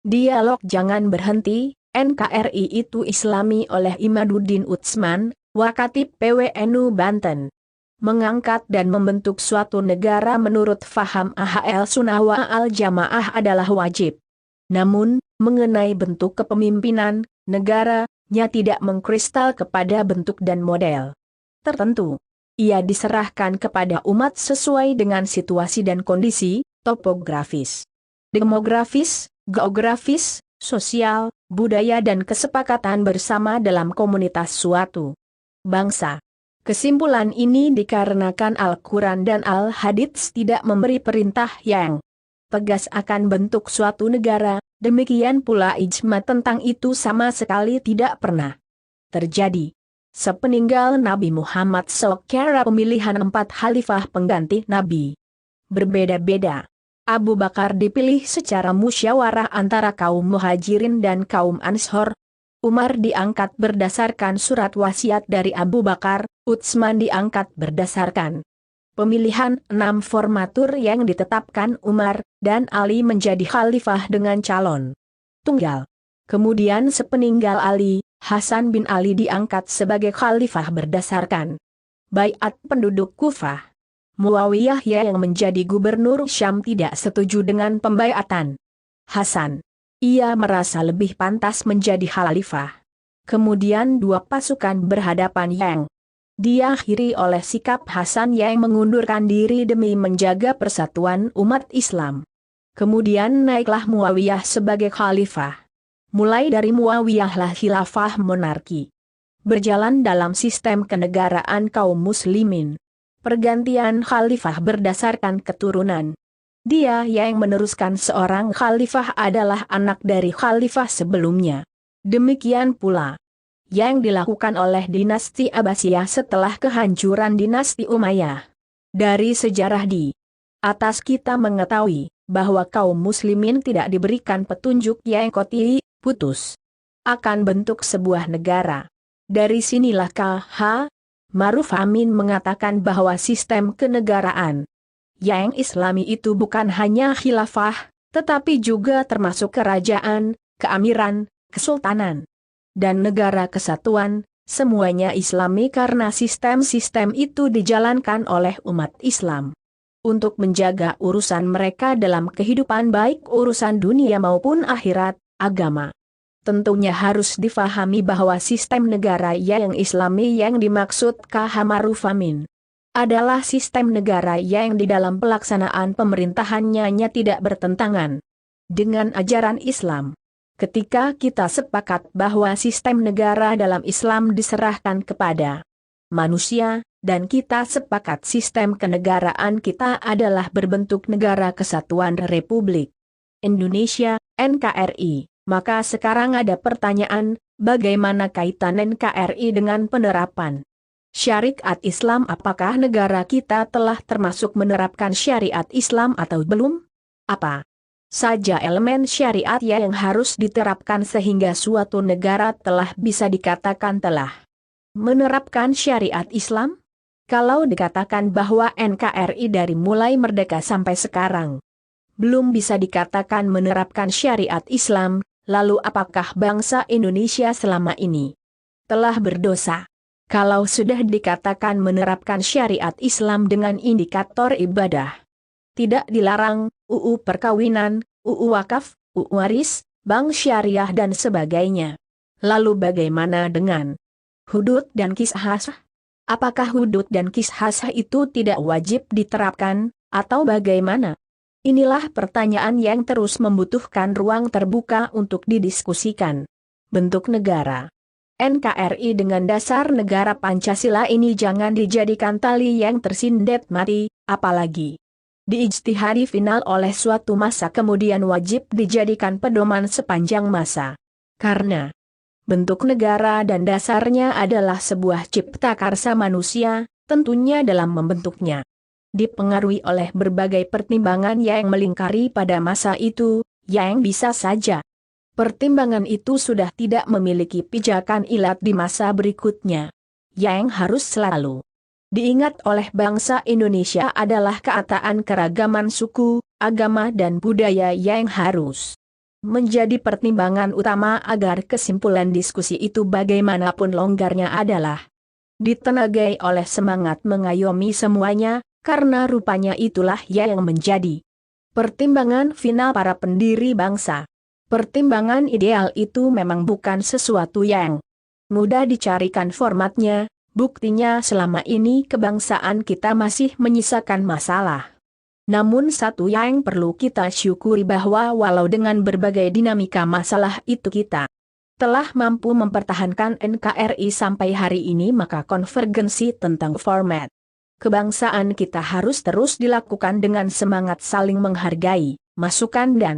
Dialog Jangan Berhenti, NKRI itu Islami oleh Imaduddin Utsman, Wakatib PWNU Banten. Mengangkat dan membentuk suatu negara menurut faham AHL Sunnah wal Jamaah adalah wajib. Namun, mengenai bentuk kepemimpinan, negaranya tidak mengkristal kepada bentuk dan model tertentu. Ia diserahkan kepada umat sesuai dengan situasi dan kondisi, topografis, demografis, geografis, sosial, budaya dan kesepakatan bersama dalam komunitas suatu bangsa. Kesimpulan ini dikarenakan Al-Quran dan Al-Hadits tidak memberi perintah yang tegas akan bentuk suatu negara, demikian pula ijma tentang itu sama sekali tidak pernah terjadi. Sepeninggal Nabi Muhammad SAW pemilihan 4 khalifah pengganti Nabi berbeda-beda. Abu Bakar dipilih secara musyawarah antara kaum Muhajirin dan kaum Ansor. Umar diangkat berdasarkan surat wasiat dari Abu Bakar, Utsman diangkat berdasarkan pemilihan 6 formatur yang ditetapkan Umar, dan Ali menjadi khalifah dengan calon tunggal. Kemudian sepeninggal Ali, Hasan bin Ali diangkat sebagai khalifah berdasarkan baiat penduduk Kufah. Muawiyah yang menjadi gubernur Syam tidak setuju dengan pembaiatan Hasan. Ia merasa lebih pantas menjadi khalifah. Kemudian 2 pasukan berhadapan yang diakhiri oleh sikap Hasan yang mengundurkan diri demi menjaga persatuan umat Islam. Kemudian naiklah Muawiyah sebagai khalifah. Mulai dari Muawiyahlah khilafah monarki berjalan dalam sistem kenegaraan kaum muslimin. Pergantian khalifah berdasarkan keturunan. Dia yang meneruskan seorang khalifah adalah anak dari khalifah sebelumnya. Demikian pula yang dilakukan oleh dinasti Abbasiyah setelah kehancuran dinasti Umayyah. Dari sejarah di atas kita mengetahui bahwa kaum muslimin tidak diberikan petunjuk yang qot'i, putus akan bentuk sebuah negara. Dari sinilah K.H. Ma'ruf Amin mengatakan bahwa sistem kenegaraan yang Islami itu bukan hanya khilafah, tetapi juga termasuk kerajaan, keamiran, kesultanan, dan negara kesatuan, semuanya Islami karena sistem-sistem itu dijalankan oleh umat Islam untuk menjaga urusan mereka dalam kehidupan baik urusan dunia maupun akhirat, agama. Tentunya harus difahami bahwa sistem negara yang Islami yang dimaksud K.H. Ma'ruf Amin adalah sistem negara yang di dalam pelaksanaan pemerintahannya tidak bertentangan dengan ajaran Islam. Ketika kita sepakat bahwa sistem negara dalam Islam diserahkan kepada manusia, dan kita sepakat sistem kenegaraan kita adalah berbentuk Negara Kesatuan Republik Indonesia, NKRI. Maka sekarang ada pertanyaan, bagaimana kaitan NKRI dengan penerapan syariat Islam? Apakah negara kita telah termasuk menerapkan syariat Islam atau belum? Apa saja elemen syariat yang harus diterapkan sehingga suatu negara telah bisa dikatakan telah menerapkan syariat Islam? Kalau dikatakan bahwa NKRI dari mulai merdeka sampai sekarang belum bisa dikatakan menerapkan syariat Islam, lalu apakah bangsa Indonesia selama ini telah berdosa? Kalau sudah dikatakan menerapkan syariat Islam dengan indikator ibadah tidak dilarang, UU perkawinan, UU wakaf, UU waris, bank syariah dan sebagainya. Lalu bagaimana dengan hudud dan qisas? Apakah hudud dan qisas itu tidak wajib diterapkan, atau bagaimana? Inilah pertanyaan yang terus membutuhkan ruang terbuka untuk didiskusikan. Bentuk negara NKRI dengan dasar negara Pancasila ini jangan dijadikan tali yang tersindet mati, apalagi diijtihadi final oleh suatu masa kemudian wajib dijadikan pedoman sepanjang masa. Karena bentuk negara dan dasarnya adalah sebuah cipta karsa manusia, tentunya dalam membentuknya dipengaruhi oleh berbagai pertimbangan yang melingkari pada masa itu, yang bisa saja pertimbangan itu sudah tidak memiliki pijakan ilat di masa berikutnya. Yang harus selalu diingat oleh bangsa Indonesia adalah keataan keragaman suku, agama dan budaya yang harus menjadi pertimbangan utama agar kesimpulan diskusi itu bagaimanapun longgarnya adalah ditenagai oleh semangat mengayomi semuanya, karena rupanya itulah yang menjadi pertimbangan final para pendiri bangsa. Pertimbangan ideal itu memang bukan sesuatu yang mudah dicarikan formatnya, buktinya selama ini kebangsaan kita masih menyisakan masalah. Namun satu yang perlu kita syukuri bahwa walau dengan berbagai dinamika masalah itu kita telah mampu mempertahankan NKRI sampai hari ini, maka konvergensi tentang format kebangsaan kita harus terus dilakukan dengan semangat saling menghargai, masukan dan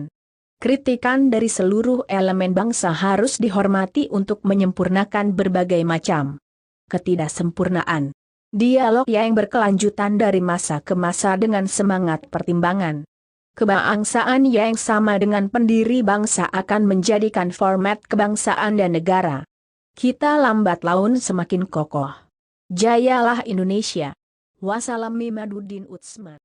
kritikan dari seluruh elemen bangsa harus dihormati untuk menyempurnakan berbagai macam ketidaksempurnaan. Dialog yang berkelanjutan dari masa ke masa dengan semangat pertimbangan kebangsaan yang sama dengan pendiri bangsa akan menjadikan format kebangsaan dan negara kita lambat laun semakin kokoh. Jayalah Indonesia. Wassalam. Imaduddin Utsman.